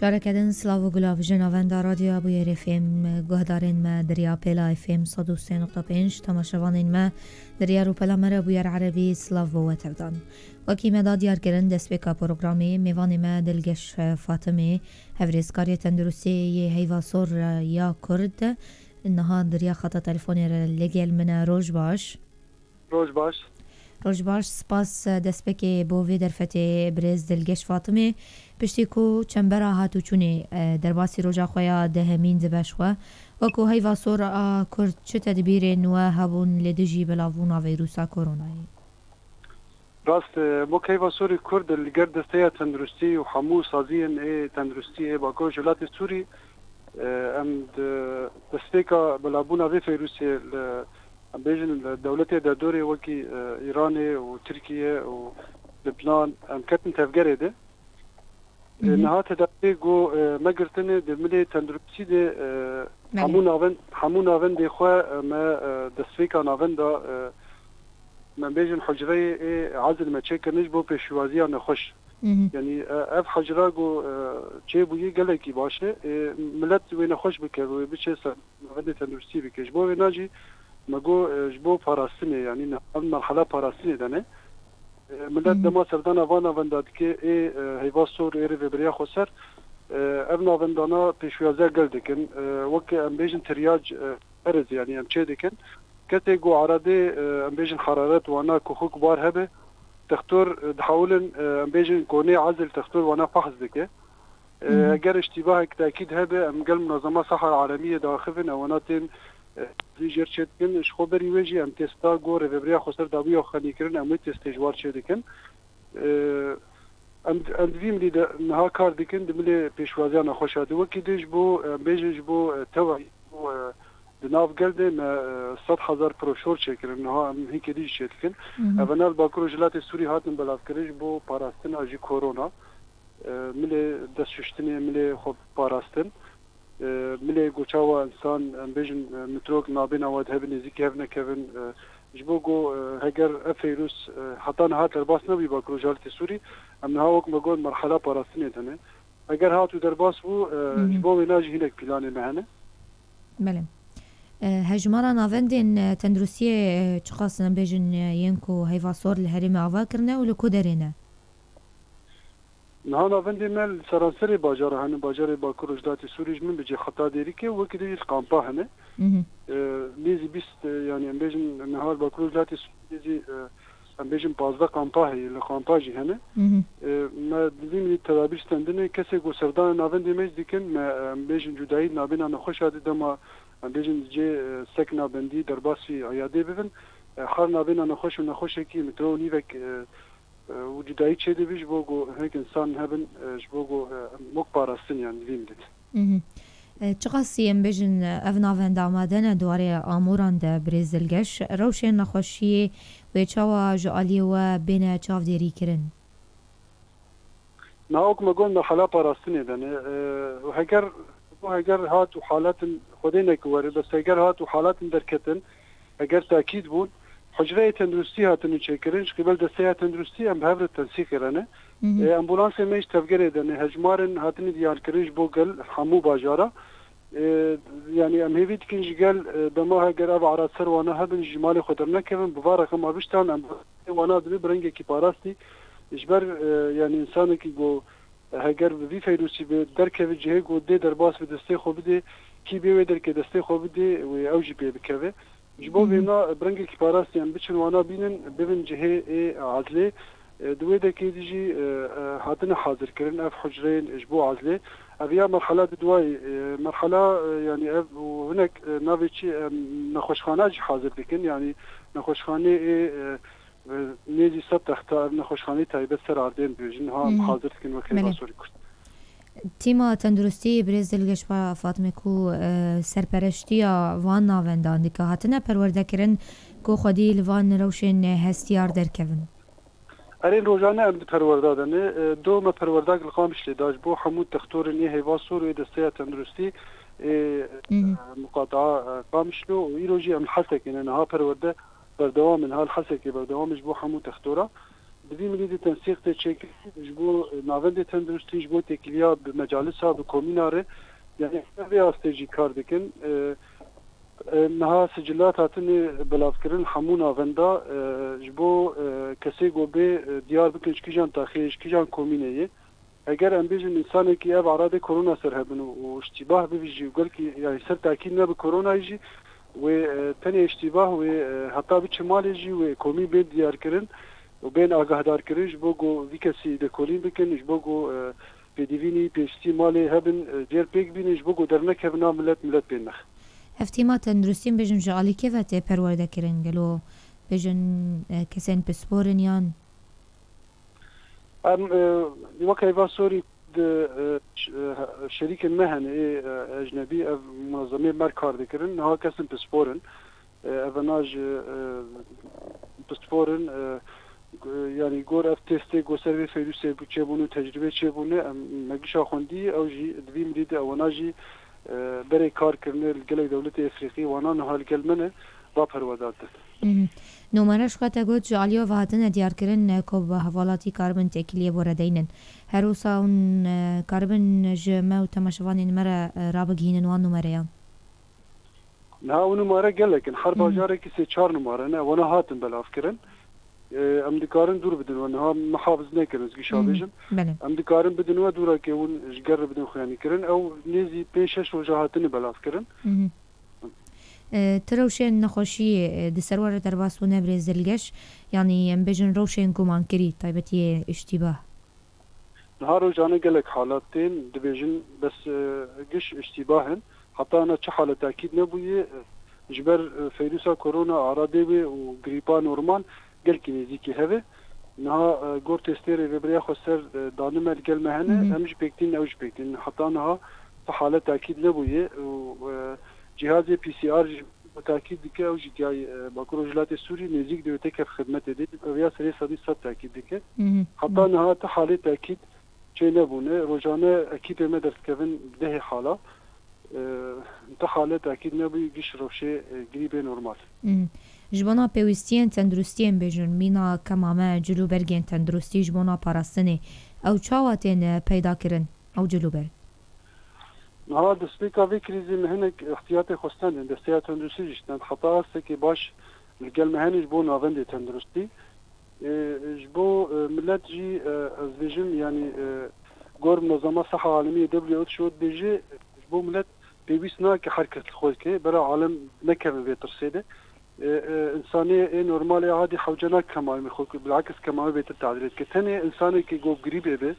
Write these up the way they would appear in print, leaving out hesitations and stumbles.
جارکدن سلاو و گلاو جناوند رادیو ابوی رفیم گهدارین ما دریا پیلا افیم 103.5 تماشاوانین ما دریا رو پیلا مره بویر عربی سلاو و تفدان وکی مداد دیار کرن دست بکا پروگرامی میوانی ما دلگش فاطمه هفریزکاری تندرستی هیواسور یا کرد انها دریا خطا تلفونی لگل من روش باش روش باش سپاس دست بکی بووی در فتح برز دلگش فاطمه پشتی کو چنبرا هاتو چونه در باسی روژا خویا دهمین دبش خوا وکو هیوا سور کرد چه تدبیر نوه هبون لدجی بلاوونا ویروسا کورونایی راست موک هیوا سوری کرد لگر دسته تندرستی و حمو سازین تندرستی باکو جلات سوری ام دسته که بلاوونا ویروسی بیشتر دولتی در دوری وکی ایران و ترکیه و لبنان ام کتن تفجره ده نهات دسته گو مگرتنه دملی تندرستی ده همون آوند دخواه ما دسته که آوند دا من بیشتر حجره عزل مچه کنش با پیشوازی نخوش یعنی اف حجره گو چه بویی گله کی باشه ملت وی نخوش بکر و بچه آوند تندرستی بکش با وی ناجی مگو جبو پاراستنه یعنی نه مرحله پاراستنه دنه ملت دما سردان آوان آونداد که هیوا سور ایره و بریا خسر ابن آوندانا پیشوازه گل دکن وقت ام بیشن تریاج ارز یعنی ام چه دکن کتی گو عراده ام بیشن حرارت وانا کخوک بار هبه تختور دحاولن ام بیشن گونه عزل تختور وانا فحص دکه اگر اشتباه تأكيد هبه ام قل منظمه صحة العالمية داخفن اواناتين زیجر چه دکن شخو بری ویجی ام تستا گوره و بریا خسر دابی و خانی کرن ام تست جوار چه دکن ام دویم لی نها کار دکن دملی پیشوازی نخوش آده وکی دیش بو بیجش بو توعی بو دناف گلده ما 100,000 پروشور چه کرن نها ام هیک دیش چه دکن اونال باکرو جلات سوری هاتن بلاف کرش بو پاراستن آجی کورونا ملی دست ششتنی ملی خوب پاراستن ملی گوچاوا انسان بیشتر متروک نابین آواد هبنی زیکی هبنه کهون جبو گو هگر افیروس حتی نهات درباس نبی با کروجالت سوری ام نها وک مگون مرحله پاراستنی دنه اگر هاتو درباس بو جبو ویناج هینک پیلانه مهنه بله هجمارا ناوندین تندرسی چخاصن بیشتر ینکو هیوا سور لحریم آوا کرنه و لکو درینه نه ناوندی مل سراسری باجار هنه باجار باکو رجدات سوریج من بجی خطا دیری که وکی دیش کامپا هنه لیزی بیست یعنی ام بیشن نهار باکو رجدات سوریجی ام بیشن 15 کامپا هی لکامپا جی هنه ما دیدیم تدابیر ستندنه کسی گو سردان ناوندی میز دیکن ما ام بیشن جدایی نابینا نخوش آده دما ام بیشن جی سک نابندی در باسی عیاده ببین خار نابینا نخوش و نخوشه کی مترو نیوک وجودایی چه دیویش بگو هنگ انسان هبن بگو مک پاراستن یعنی ویم دید چقاسی ام بیشن افناوند آمدن دواره آموران ده بریزلگش روشن نخوشی و چاوا جعالی و بین چاو دیری کرن نه اوک مگون مرحله پاراستن دنه هگر هات و حالات خودی نکواره بس هگر هات و حالات درکتن اگر تأکید بود حجره تندرستی هاتنو چکرنش قبل دسته تندرستی ام بهبر تنسیق کرنه امبولانس میش تفگره دنه هجمارن هاتنی دیار کرنش بو گل حمو باجارا یعنی ام هیوید کنج گل دما هگر او عراد سر وانا هبن جمال خودر نکون بوارق ما بشتان ام وانا دبی برنگه کی پاراستی اجبر یعنی انسان کی گو هگر وی فیروسی به درکه جهه گو ده در باس به دسته خوب ده کی به در که دسته خوب ده و اوجی به بکوه جبو بینا برنگه کی پاراستی ام بچن وانا بینن ببین جهه عزله دوی ده که دیجی هاتن حاضر کرن اف حجرین جبو عزله اویا مرحله دوای مرحله یعنی و هناك ناویچی نخوشخانه جی حاضر بکن یعنی نخوشخانه نیزی سب تختار نخوشخانه تایبت سر آردین بیوجن ها حاضر کن وکی باسوری کرد تیما تندرستی بریزلگش با فاطمه کو سرپرشتی وان ناوندان دیگه هاتنه پرورده کرن کو خودی لوان روشن هستیار در کون ارین روزانه ام پرورده دنه دو ما پرورده القامش لیداج بو حمود تختور نی هیوا سور و دسته تندرستی مقاطعه قامشلو و ایروجی ام حسک اینه ها پرورده بردوام من هالحسكي بردوامش بو حمو تختورا دوی ملي تنسيق تشيك جبو نافند تندرستي جبو تكليا بمجالسها بكوميناره يعني في استراتيجي كاردكن نها سجلات هاتني بلافكرن حمونا فندا جبو کسی گوبه دیار بکنش کیجان تاخیش کیجان کومینه اگر ام بیجن انسانی که اب عراده کرونا سر هبن و اشتباه بيجي وقال كي يعني سر تاكيد نب كورونا يجي و تاني اشتباه و حتى بشمال يجي و كومي بين ديار كرن وبين آگاهدار کرن جبوگو ویکسی دکولین بکن جبوگو بدیوینی پیشتی مالی هبن دیر پیک بین جبوگو درنک هبنا ملت بینخ افتیما تندرستیم بجن جعلی که وقت پرورده کرن گلو بجن کسین پسپورن یان وقت ایوان سوری شریک المهن اجنبی منظمه مر کار دکرن ها کسین پسپورن اوناج پسپورن يعني جور اف تيستي جو سيرفي فيروس بوچبونو تجربه چبونه مگشا خوندي او جي دوی مريد او ناجي بري کار کرنه الگل دولت افریقی وانا نهال گلمنه با پرودات نمرش خاطر گوت جالیا و هاتن دیار کرن کو به حوالاتی کاربن تکلیه بردینن هر روسا اون کاربن جمع و تماشوان مره رابگینن وان نمره نه اون نمره گلکن هر بازار کی سه 4 نمره نه وانا هاتن بلاف کرن ام دکارن دور بدن ونها محافظ نکرن زگی شابجم ام دکارن بدن و دورا که اون جگر بدن خیانی کرن او نیزی 5-6 وجهاتنی بلاف کرن تروشن نخوشی دسرور درباس و نبرز دلگش یعنی ام بجن روشن گمان کری تایبتی اشتباه نهارو جانه گلک حالاتین دبیجن بس گش اشتباهن حتی انا چه حالت تاکید نبویه جبر فیروسا کرونا عراده و گریپا نورمال گل کی نزیکی هوا نها گور تستری وبریا خسر دانم الگل مهنه همش بکتین اوج بکتین حتی نها حالت تاکید نبویه و جهاز پی سی آر تاکید دیگه اوج جای باکروجلات سوری نزیک دیوته که خدمت دید و یا سری صدی صد تاکید دیگه حتی نها حالت تاکید چه نبونه روزانه اکیپ ما درس کردن ده حالا تا حالت تاکید نبوی گیش روشه گریب نورمال جبنا پیوستین تندرستین بجن مینا کمامه جلو برگین تندرستی جبنا پاراستنه او چاواتین پیدا کرن او جلو بر ها دستیکا وی کریزی مهنک احتیاط خواستن دستیات تندرستی جشتن خطا است که باش لگل مهنش بو ناوند تندرستی جبو ملت جی از ویژن یعنی گور منظمه صحه عالمی WHO شد بیجی جبو ملت پیوستنا که حرکت خود که برای عالم نکمه بیترسیده انساني نورمالي عادي حوجنا كمان مخوك بالعكس كمان بيت التعديلات كتاني انساني كي جو قريب به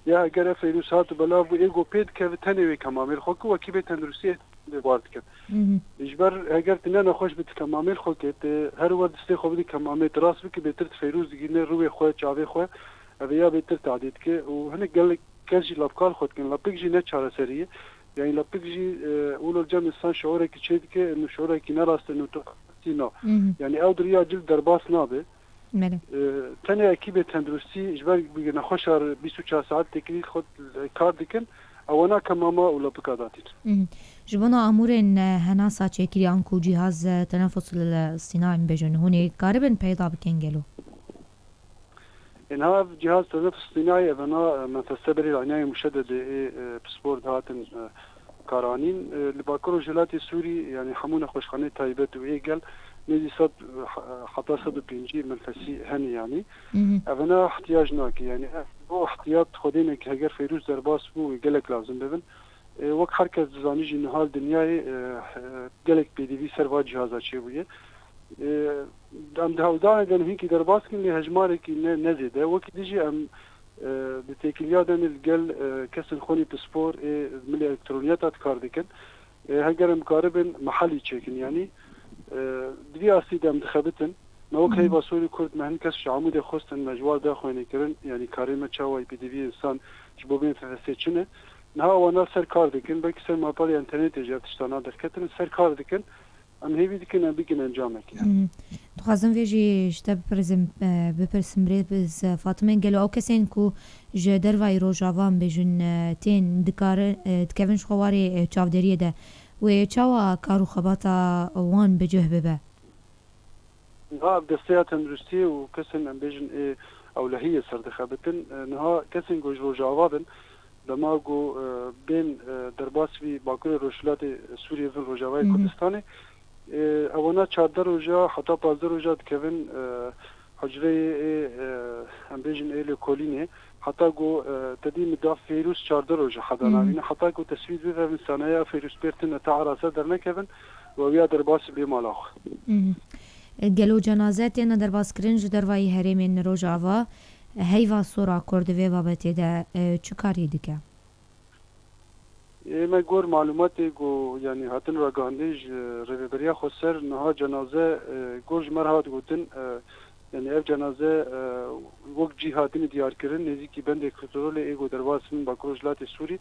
يا اگر فيروسات بلا بو ايجو بيد كتاني كمان مخوك وكي بيت تندرسي وارد كان اجبر اگر تنانا خوش بيت كمان مخوك هر وقت استي خو بدي كمان تراس بك بيت فيروس جينا روي خو چاوي خو ابيا بيت تعديد كه وهنا قال كاجي لافكار خود كان لابيك جي نتشاره سريه يعني لابيك جي اول الجام انسان شعوره كي تشيد كه انه شعوره كي نراست انه سينا يعني او دريا جلد درباس نابه تاني اكيد تندرسي اجبار بينا خوشار 24 ساعت تكري خود كار دكن او انا كماما ولا بكاداتير جبنا امورن هناسا چكري انكو جهاز تنفس الاصطناعي بجن هوني قاربن پیدا بكنجلو انها جهاز تنفس اصطناعي انا متسبري العنايه المشدده بسبورت هاتن كارانين لباكرو جلاتي سوري يعني حمونا خوشخانه تايبت ويقل نزي صد حتى صد بينجي منفسي هني يعني انا احتياجناك يعني هو احتياط خدينا كهجر فيروس درباس بو قالك لازم ببن وقت حركه زانيجي نهال دنياي قالك بي دي في سيرفر جهازات شي بويه ام داودان دن هيك درباس كن هجمارك نزيده وقت ديجي ام بتكليادن الجل كسن خوني بسبور من الالكترونيات كار دكن هجر مقاربن محلي تشيكن يعني دي اسيد انتخابتن نو كاي باسوري كرد مهن كس عمود خوستن مجوال دا خوينه كرن يعني كاريمه چاوي بي دي في انسان جبوبين فسيچنه نها وانا سر كار دكن بك سر مابالي انترنت جاتشتانا دكتن سر كار دكن ام هيبي دكن بيكن انجامك يعني تخازن فيجي شتب بپرسم بز فاطمه گلو او کسین کو جدر وای روجاوان بجن تین دکار تکونش خواري چاودریه ده و چاوا کارو خباتا وان بجه ببه ها دستيات تندرستي وكسن ام بجن او لهي سر دخبتن نها کسین گوش روجاوا بن دما گو بین درباس وی باکر روشلات سوریه و روجاوای کردستان اوانا 14 روزا حتی 15 روزا دکوین حجره هم بیجن ایل کولینه حتی گو تدیم دا فیروس 14 روزا حدا نامینه حتی گو تسوید بیده من سانه فیروس بیرتن تعراسه در نکوین و ویا درباس بی مالاخ گلو جنازه تینا درباس کرنج دروایی هریمین روژاوا هیوا سورا کردوی بابتی ده چه کاری دیگه؟ ما گور معلوماتی گو یعنی هاتن را گاندیج رویبریا خسر نها جنازه گورج مرهات گوتن یعنی اف جنازه وقت جهاتین دیار کردن نزدیکی بند کنترل ایگو درباسن با کروجلات سوری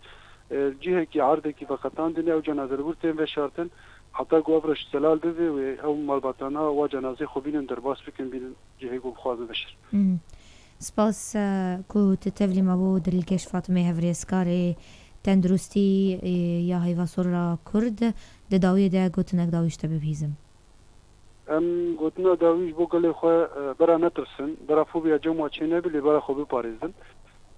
جهه کی عرضه کی وقتان دنیا و جنازه رو برتن و شرطن حتی گو افرش سلال بده و او مالباتانا و جنازه خوبین درباس بکن بین جهه گو بخوازه بشر سپاس کو تتفلی مبو دلکش فاطمه هفریسکاری تندرستی یا هیوا سورا کرد داوی ده گوتنک داویشته ببیزم گوتنا داویش بو گله خو برا نترسن برا فوبیا جمع چینه بلی برا خوب پاریزن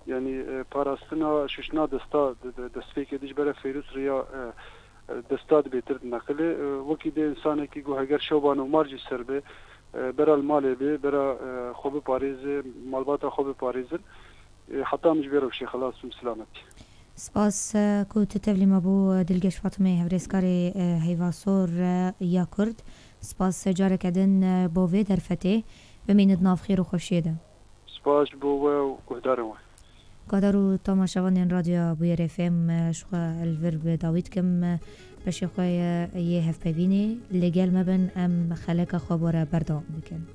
یعنی پاراستنا ششنا دستی که دیش برا فیروس ریا دستاد بهتر نقله وکی ده انسان کی گو اگر شوبانو مارجی سر به برا المال به برا خوب پاریز مالبات خوب پاریزن حتی مجبور بشی خلاص سلامتی سپاس کو تتفلی مبو دلگش فاطمه هفریسکاری هیوا سور یا کرد سپاس جاره کدن بوه در فتح بمیند ناف خیر و خوشیده سپاس بوه و گهدارم قدرو تماشاوان رادیو بویر اف ام شخوا الورب داوید کم بشی خواه یه هف ببینی لگل مبن ام خلق خواباره بردام بکن